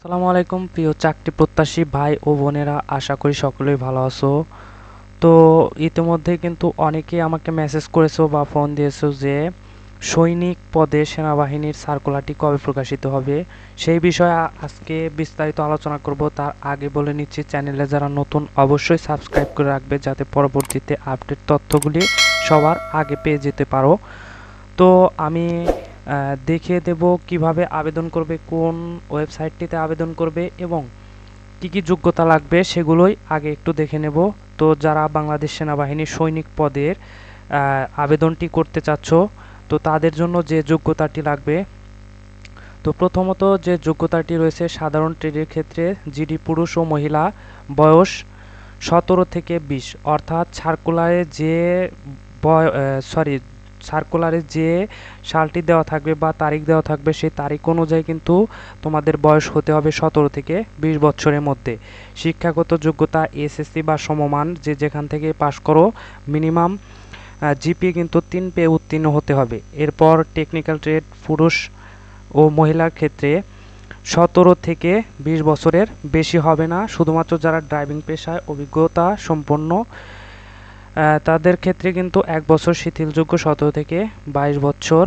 আসসালামু আলাইকুম প্রিয় চাকরি প্রত্যাশী ভাই ও বোনেরা, আশা করি সকলেই ভালো আছো। তো ইতিমধ্যে কিন্তু অনেকেই আমাকে মেসেজ করেছো বা ফোন দিয়েছো যে সৈনিক পদে সেনাবাহিনীর সার্কুলারটি কবে প্রকাশিত হবে, সেই বিষয়ে আজকে বিস্তারিত আলোচনা করব। তার আগে বলে নিচ্ছি, চ্যানেলে যারা নতুন অবশ্যই সাবস্ক্রাইব করে রাখবে যাতে পরবর্তীতে আপডেট তথ্যগুলি সবার আগে পেয়ে যেতে পারো। তো আমি দেখিয়ে দেব কিভাবে আবেদন করবে, কোন ওয়েবসাইটটিতে আবেদন করবে এবং কি কি যোগ্যতা লাগবে সেগুলোই আগে একটু দেখে নেব। তো যারা বাংলাদেশ সেনাবাহিনীর সৈনিক পদের আবেদনটি করতে চাচ্ছ, তো তাদের জন্য যে যোগ্যতাটি লাগবে, তো প্রথমত যে যোগ্যতাটি রয়েছে সাধারণ ট্রেডের ক্ষেত্রে জিডি পুরুষ ও মহিলা বয়স 17 থেকে 20, অর্থাৎ সার্কুলারে যে সালটি দেওয়া থাকবে বা তারিখ দেওয়া থাকবে সেই তারিখ অনুযায়ী কিন্তু তোমাদের বয়স হতে হবে 17 থেকে 20 বছরের মধ্যে। শিক্ষাগত যোগ্যতা এসএসসি বা সমমান, যে যেখান থেকে পাশ করো, মিনিমাম জিপিএ কিন্তু 3 পেয়ে উত্তীর্ণ হতে হবে। এরপর টেকনিক্যাল ট্রেড পুরুষ ও মহিলার ক্ষেত্রে 17 থেকে 20 বছরের বেশি হবে না, শুধুমাত্র যারা ড্রাইভিং পেশায় অভিজ্ঞতা সম্পন্ন তাদের ক্ষেত্রে কিন্তু 1 বছর শিথিলযোগ্য, 17 থেকে 22 বছর।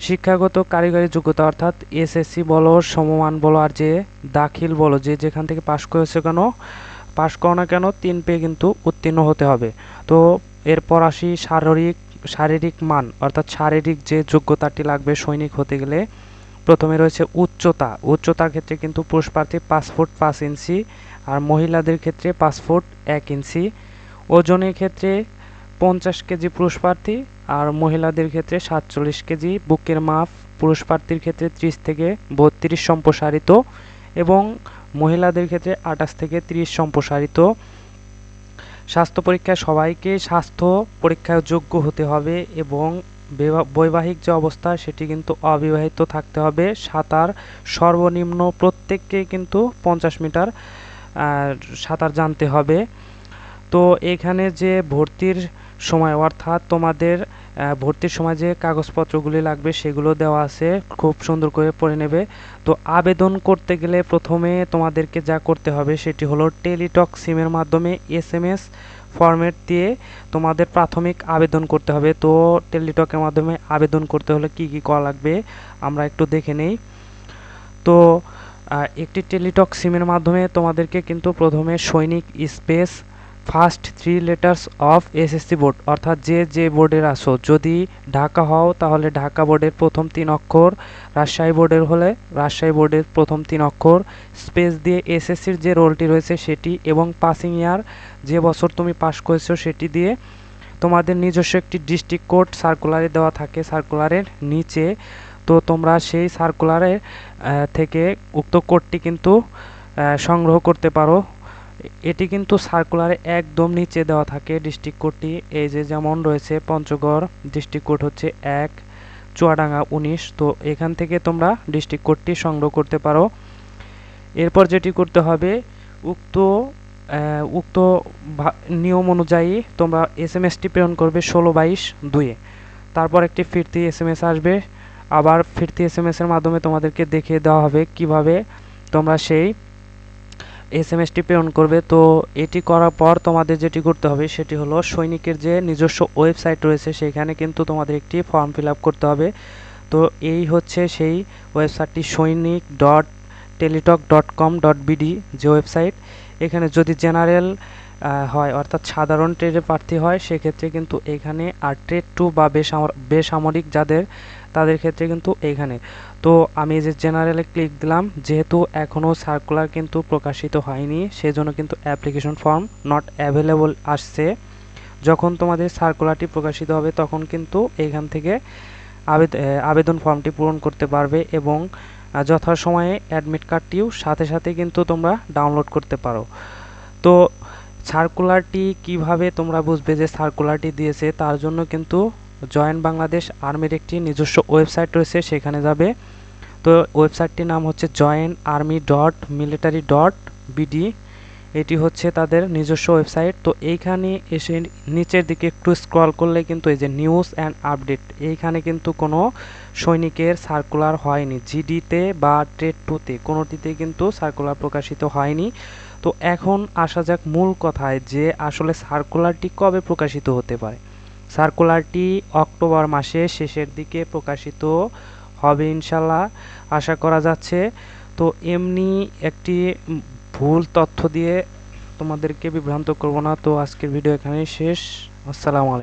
শিক্ষাগত কারিগরি যোগ্যতা অর্থাৎ এসএসসি বলো, সমমান বলো, আর যে দাখিল বলো, যে যেখান থেকে পাশ করো না কেন 3 পেয়ে কিন্তু উত্তীর্ণ হতে হবে। তো এরপর আসি শারীরিক মান, অর্থাৎ শারীরিক যে যোগ্যতাটি লাগবে সৈনিক হতে গেলে। প্রথমে রয়েছে উচ্চতার ক্ষেত্রে কিন্তু পুরুষ প্রার্থী 5 ফুট 5 ইঞ্চি আর মহিলাদের ক্ষেত্রে 5 ফুট 1 ইঞ্চি। ওজনের ক্ষেত্রে 50 কেজি পুরুষ প্রার্থী আর মহিলাদের ক্ষেত্রে 47 কেজি। বুকের মাপ পুরুষ প্রার্থীর ক্ষেত্রে 30 থেকে 32 সম্প্রসারিত এবং মহিলাদের ক্ষেত্রে 28 থেকে 30 সম্প্রসারিত। স্বাস্থ্য পরীক্ষায় সবাইকে স্বাস্থ্য পরীক্ষায় যোগ্য হতে হবে এবং বৈবাহিক যে অবস্থা সেটি কিন্তু অবিবাহিত থাকতে হবে। সাঁতার সর্বনিম্ন প্রত্যেককে কিন্তু 50 মিটার সাঁতার জানতে হবে। তো এখানে যে ভর্তির সময়, অর্থাৎ তোমাদের ভর্তির সময় যে কাগজপত্রগুলি লাগবে সেগুলো দেওয়া আছে, খুব সুন্দর করে পড়ে নেবে। তো আবেদন করতে গেলে প্রথমে তোমাদেরকে যা করতে হবে সেটি হলো টেলিটক সিমের মাধ্যমে এসএমএস ফরম্যাট দিয়ে তোমাদের প্রাথমিক আবেদন করতে হবে। তো টেলিটকের মাধ্যমে আবেদন করতে হলে কি কি করা লাগবে আমরা একটু দেখে নেই। তো একটি টেলিটক সিমের মাধ্যমে তোমাদেরকে কিন্তু প্রথমে সৈনিক space first 3 letters of SSC board, অর্থাৎ যে বোর্ডের আসো, যদি ঢাকা হও তাহলে ঢাকা বোর্ডের প্রথম 3 অক্ষর, রাজশাহী বোর্ডের হলে রাজশাহী বোর্ডের প্রথম 3 অক্ষর, স্পেস দিয়ে এসএসসির যে রোলটি রয়েছে সেটি এবং পাসিং ইয়ার, যে বছর তুমি পাস করেছো সেটি দিয়ে তোমাদের নিজস্ব একটি ডিস্ট্রিক্ট কোড সার্কুলারে দেওয়া থাকে সার্কুলারের নিচে। তো তোমরা সেই সার্কুলারে থেকে উক্ত কোডটি কিন্তু সংগ্রহ করতে পারো। এটি কিন্তু সার্কুলারে একদম নিচে দেওয়া থাকে ডিস্ট্রিক্ট কোডটি, এই যে যেমন রয়েছে পঞ্চগড় ডিস্ট্রিক্ট কোড হচ্ছে 1, চুয়াডাঙ্গা 19। তো এখান থেকে তোমরা ডিস্ট্রিক্ট কোডটি সংগ্রহ করতে পারো। এরপর যেটি করতে হবে, উক্ত উক্ত নিয়ম অনুযায়ী তোমরা এসএমএসটি প্রেরণ করবে 16/22-2-এ। তারপর একটি ফিরতি এসএমএস আসবে, আবার ফিরতি এসএমএসের মাধ্যমে তোমাদেরকে দেখিয়ে দেওয়া হবে কিভাবে তোমরা সেই এসএমএসটি প্রেরণ করবে। তো এটি করার পর তোমাদের যেটি করতে হবে সেটি হলো সৈনিকের যে নিজস্ব ওয়েবসাইট রয়েছে সেখানে কিন্তু তোমাদের একটি ফর্ম ফিল আপ করতে হবে। তো এই হচ্ছে সেই ওয়েবসাইটটি, sainik.teletalk.com.bd যে ওয়েবসাইট। এখানে যদি জেনারেল হয় অর্থাৎ সাধারণ ট্রেডে প্রার্থী হয় সেক্ষেত্রে কিন্তু এখানে, আর ট্রেড 2 বা বেসামরিক যাদের, তাদের ক্ষেত্রে কিন্তু এইখানে। তো আমি যে জেনারেলে ক্লিক দিলাম, যেহেতু এখনও সার্কুলার কিন্তু প্রকাশিত হয়নি সেজন্য কিন্তু অ্যাপ্লিকেশন ফর্ম নট অ্যাভেলেবল আসছে। যখন তোমাদের সার্কুলারটি প্রকাশিত হবে তখন কিন্তু এখান থেকে আবেদন ফর্মটি পূরণ করতে পারবে এবং যথাসময়ে অ্যাডমিট কার্ডটিও সাথে সাথে কিন্তু তোমরা ডাউনলোড করতে পারো। তো সার্কুলারটি কিভাবে তোমরা বুঝবে যে সার্কুলারটি দিয়েছে, তার জন্য কিন্তু জয়েন বাংলাদেশ আর্মির একটি নিজস্ব ওয়েবসাইট রয়েছে, সেখানে যাবে। তো ওয়েবসাইটটির নাম হচ্ছে joinarmy.military.bd। এটি হচ্ছে তাদের নিজস্ব ওয়েবসাইট। তো এইখানে এসে নিচের দিকে একটু স্ক্রল করলে কিন্তু এই যে নিউজ অ্যান্ড আপডেট, এইখানে কিন্তু কোনো সৈনিকের সার্কুলার হয়নি। জিডিতে বা ট্রেড টুতে কোনোটিতেই কিন্তু সার্কুলার প্রকাশিত হয়নি। তো এখন আসা যাক মূল কথায় যে আসলে সার্কুলারটি কবে প্রকাশিত হতে পারে। সার্কুলারটি অক্টোবর মাসের শেষের দিকে প্রকাশিত হবে ইনশাল্লাহ, আশা করা যাচ্ছে। তো এমনি একটি ভুল তথ্য দিয়ে তোমাদেরকে বিভ্রান্ত করব না। তো আজকের ভিডিও এখানেই শেষ। আসসালামু আলাইকুম।